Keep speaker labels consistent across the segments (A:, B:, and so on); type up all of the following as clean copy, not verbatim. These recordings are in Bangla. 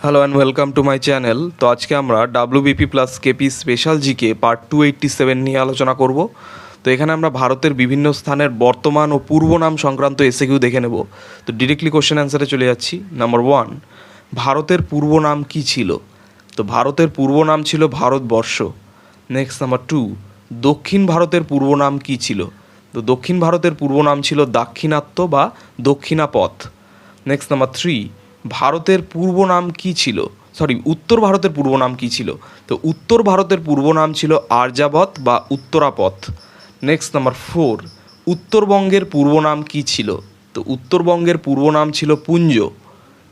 A: Hello and welcome to my channel. তো আজকে আমরা WBP plus KP special GK part 287 নিয়ে আলোচনা করব। তো এখানে আমরা ভারতের বিভিন্ন স্থানের বর্তমান ও পূর্ব নাম সংক্রান্ত এসএকিউ দেখে নেব। তো ডিরেক্টলি কোশ্চেন অ্যান্সারে চলে যাচ্ছি। নাম্বার 1, ভারতের পূর্ব নাম কী ছিল? তো ভারতের পূর্ব নাম ছিল ভারতবর্ষ। নেক্সট নাম্বার 2, দক্ষিণ ভারতের পূর্ব নাম কী ছিল? তো দক্ষিণ ভারতের পূর্ব নাম ছিল দাক্ষিণাত্য বা দক্ষিণাপথ। নেক্সট নাম্বার 3, ভারতের পূর্ব নাম কী ছিল? উত্তর ভারতের পূর্ব নাম কী ছিল? তো উত্তর ভারতের পূর্ব নাম ছিল আর্যাবত বা উত্তরাপথ। নেক্সট নাম্বার 4, উত্তরবঙ্গের পূর্ব নাম কী ছিল? তো উত্তরবঙ্গের পূর্ব নাম ছিল পুঞ্জ।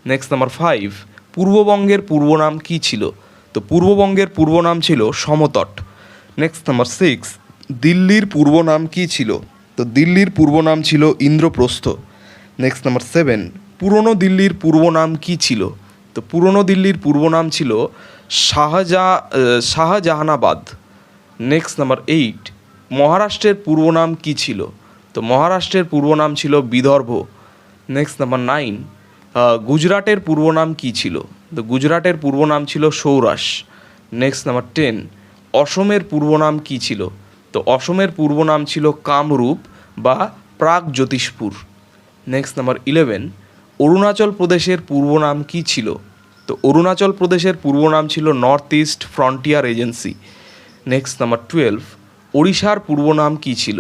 A: নেক্সট নাম্বার 5, পূর্ববঙ্গের পূর্ব নাম কী ছিল? তো পূর্ববঙ্গের পূর্ব নাম ছিল সমতট। নেক্সট নাম্বার 6, দিল্লির পূর্ব নাম কী ছিল? তো দিল্লির পূর্ব নাম ছিল ইন্দ্রপ্রস্থ। নেক্সট নাম্বার 7, পুরনো দিল্লির পূর্ব নাম কী ছিল? তো পুরনো দিল্লির পূর্ব নাম ছিল শাহজাহানাবাদ। নেক্সট নাম্বার 8, মহারাষ্ট্রের পূর্ব নাম কী ছিল? তো মহারাষ্ট্রের পূর্ব নাম ছিল বিদর্ভ। নেক্সট নাম্বার 9, গুজরাটের পূর্ব নাম কী ছিল? তো গুজরাটের পূর্ব নাম ছিল সৌরাষ্ট্র। নেক্সট নাম্বার 10, অসমের পূর্ব নাম কী ছিল? তো অসমের পূর্ব নাম ছিল কামরূপ বা প্রাগজ্যোতিষপুর। নেক্সট নাম্বার 11, অরুণাচল প্রদেশের পূর্ব নাম কী ছিল? তো অরুণাচল প্রদেশের পূর্ব নাম ছিল north east frontier agency. Next number 12, ওড়িশার পূর্ব নাম কী ছিল?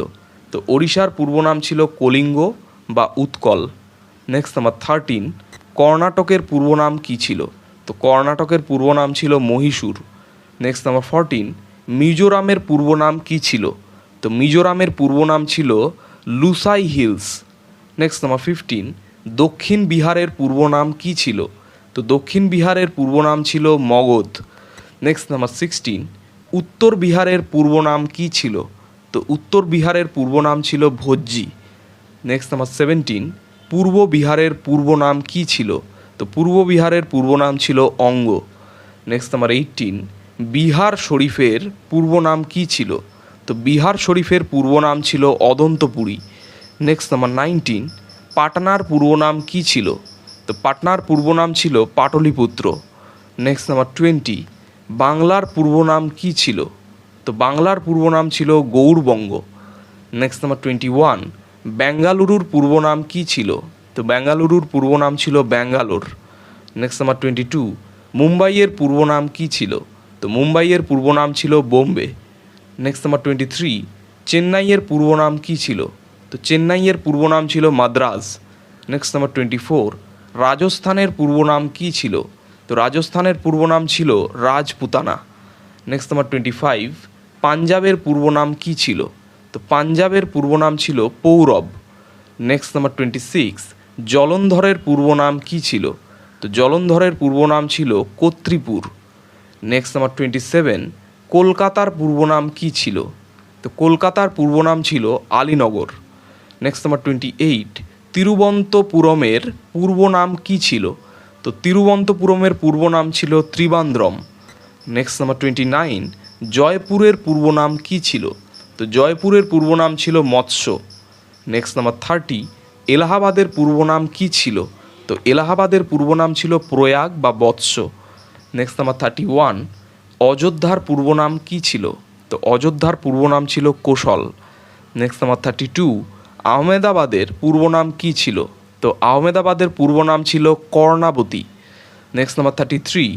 A: তো ওড়িশার পূর্ব নাম ছিল কলিঙ্গ বা উৎকল। নেক্সট নাম্বার 13, কর্ণাটকের পূর্ব নাম কী ছিল? তো কর্ণাটকের পূর্ব নাম ছিল মহীশূর। নেক্সট নাম্বার 14, মিজোরামের পূর্ব নাম কী ছিল? তো মিজোরামের পূর্ব নাম ছিল লুসাই হিলস। নেক্সট নাম্বার 15, দক্ষিণ বিহারের পূর্ব নাম কী ছিল? তো দক্ষিণ বিহারের পূর্ব নাম ছিল মগধ। নেক্সট নাম্বার 16, উত্তর বিহারের পূর্ব নাম কী ছিল? তো উত্তর বিহারের পূর্ব নাম ছিল ভোজ্জি। নেক্সট নাম্বার 17, পূর্ব বিহারের পূর্ব নাম কী ছিল? তো পূর্ব বিহারের পূর্ব নাম ছিল অঙ্গ। নেক্সট নাম্বার 18, বিহার শরীফের পূর্ব নাম কী ছিল? তো বিহার শরীফের পূর্ব নাম ছিল অদন্তপুরী। নেক্সট নাম্বার 19, পাটনার পূর্ব নাম কী ছিল? তো পাটনার পূর্ব নাম ছিল পাটলিপুত্র। নেক্সট নাম্বার 20, বাংলার পূর্ব নাম কী ছিল? তো বাংলার পূর্ব নাম ছিল গৌড়বঙ্গ। নেক্সট নাম্বার 21, বেঙ্গালুরুর পূর্ব নাম কী ছিল? তো বেঙ্গালুরুর পূর্ব নাম ছিল ব্যাঙ্গালোর। নেক্সট নাম্বার 22, মুম্বাইয়ের পূর্ব নাম কী ছিল? তো মুম্বাইয়ের পূর্ব নাম ছিল বোম্বে। নেক্সট নাম্বার 23, চেন্নাইয়ের পূর্ব নাম কী ছিল? তো চেন্নাইয়ের পূর্ব নাম ছিল মাদ্রাজ। নেক্সট নাম্বার 24, রাজস্থানের পূর্ব নাম কী ছিল? তো রাজস্থানের পূর্ব নাম ছিল রাজপুতানা। নেক্সট নাম্বার 25, পাঞ্জাবের পূর্ব নাম কী ছিল? তো পাঞ্জাবের পূর্ব নাম ছিল পৌরব। নেক্সট নাম্বার 26, জলন্ধরের পূর্ব নাম কী ছিল? তো জলন্ধরের পূর্ব নাম ছিল কর্তৃপুর। নেক্সট নাম্বার 27, কলকাতার পূর্ব নাম কী ছিল? তো কলকাতার পূর্ব নাম ছিল আলীনগর। নেক্সট নাম্বার 28, তিরুবন্তপুরমের পূর্ব নাম কী ছিল? তো তিরুবন্তপুরমের পূর্ব নাম ছিল ত্রিবান্দ্রম। নেক্সট নাম্বার 29, জয়পুরের পূর্ব নাম কী ছিল? তো জয়পুরের পূর্ব নাম ছিল মৎস্য। নেক্সট নাম্বার 30, এলাহাবাদের পূর্ব নাম কী ছিল? তো এলাহাবাদের পূর্ব নাম ছিল প্রয়াগ বা বৎস। নেক্সট নাম্বার 31, অযোধ্যার পূর্ব নাম কী ছিল? তো অযোধ্যার পূর্ব নাম ছিল কোশল। নেক্সট নাম্বার 32, আহমেদাবাদের পূর্ব নাম কী ছিল? তো আহমেদাবাদের পূর্ব নাম ছিল কর্ণাবতী। নেক্সট নাম্বার 33,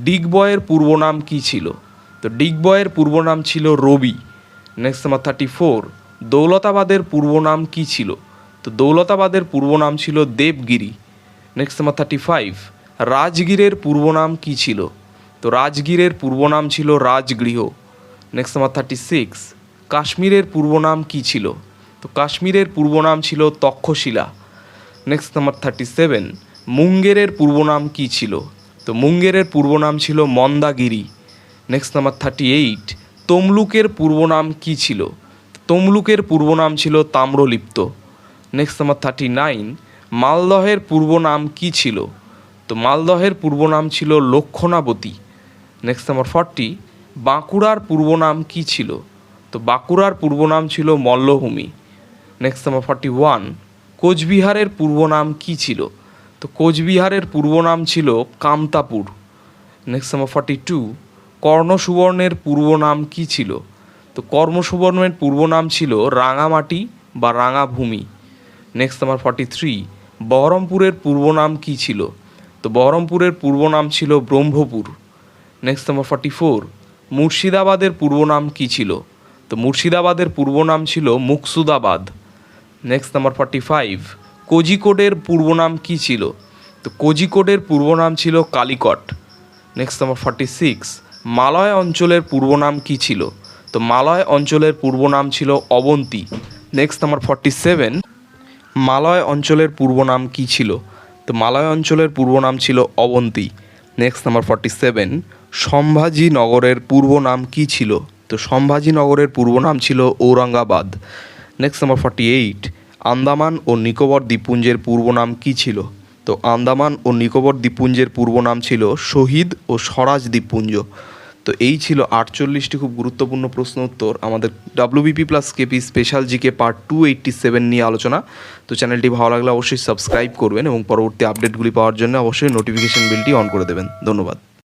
A: ডিগবয়ের পূর্ব নাম কী ছিল? তো ডিগবয়ের পূর্ব নাম ছিল রবি। নেক্সট নাম্বার 34, দৌলতাবাদের পূর্ব নাম কী ছিল? তো দৌলতাবাদের পূর্ব নাম ছিল দেবগিরি। নেক্সট নাম্বার 35, রাজগীরের পূর্ব নাম কী ছিল? তো রাজগীরের পূর্ব নাম ছিল রাজগৃহ। নেক্সট নাম্বার 36, কাশ্মীরের পূর্ব নাম কী ছিল? তো কাশ্মীরের পূর্ব নাম ছিল তক্ষশিলা। নেক্সট নাম্বার 37, মুঙ্গেরের পূর্ব নাম কী ছিল? তো মুঙ্গেরের পূর্ব নাম ছিল মন্দাগিরি। নেক্সট নাম্বার 38, তমলুকের পূর্ব নাম কী ছিল? তমলুকের পূর্ব নাম ছিল তাম্রলিপ্ত। নেক্সট নাম্বার 39, মালদহের পূর্ব নাম কী ছিল? তো মালদহের পূর্ব নাম ছিল লক্ষণাবতী। নেক্সট নাম্বার 40, বাঁকুড়ার পূর্ব নাম কী ছিল? তো বাঁকুড়ার পূর্ব নাম ছিল মল্লভূমি। নেক্সট নাম্বার 41, কোচবিহারের পূর্ব নাম কী ছিল? তো কোচবিহারের পূর্ব নাম ছিল কামতাপুর। নেক্সট নাম্বার 42, কর্ণসুবর্ণের পূর্ব নাম কী ছিল? তো কর্ণসুবর্ণের পূর্ব নাম ছিল রাঙামাটি বা রাঙাভূমি। নেক্সট নাম্বার 43, বহরমপুরের পূর্ব নাম কী ছিল? তো বহরমপুরের পূর্ব নাম ছিল ব্রহ্মপুর। নেক্সট নাম্বার 44, মুর্শিদাবাদের পূর্ব নাম কী ছিল? তো মুর্শিদাবাদের পূর্ব নাম ছিল মুকসুদাবাদ। নেক্সট নাম্বার 45, কোজিকোডের পূর্ব নাম কী ছিল? তো কোজিকোডের পূর্ব নাম ছিল কালিকট। নেক্সট নাম্বার 46, মালয় অঞ্চলের পূর্ব নাম কী ছিল? তো মালয় অঞ্চলের পূর্ব নাম ছিল অবন্তী। নেক্সট নাম্বার 47, মালয় অঞ্চলের পূর্ব নাম কী ছিল? তো মালয় অঞ্চলের পূর্ব নাম ছিল অবন্তী। নেক্সট নাম্বার 47, সম্ভাজিনগরের পূর্ব নাম কী ছিল? তো সম্ভাজিনগরের পূর্ব নাম ছিল ঔরঙ্গাবাদ। নেক্সট নাম্বার 48, আন্দামান ও নিকোবর দ্বীপপুঞ্জের পূর্ব নাম কী ছিল? তো আন্দামান ও নিকোবর দ্বীপপুঞ্জের পূর্ব নাম ছিল শহীদ ও স্বরাজ দ্বীপপুঞ্জ। তো এই ছিল 48টি খুব গুরুত্বপূর্ণ প্রশ্ন উত্তর আমাদের WBP plus KP special GK part 287 নিয়ে আলোচনা। তো চ্যানেলটি ভালো লাগলে অবশ্যই সাবস্ক্রাইব করবেন এবং পরবর্তী আপডেটগুলি পাওয়ার জন্য অবশ্যই নোটিফিকেশন বেলটি অন করে দেবেন। ধন্যবাদ।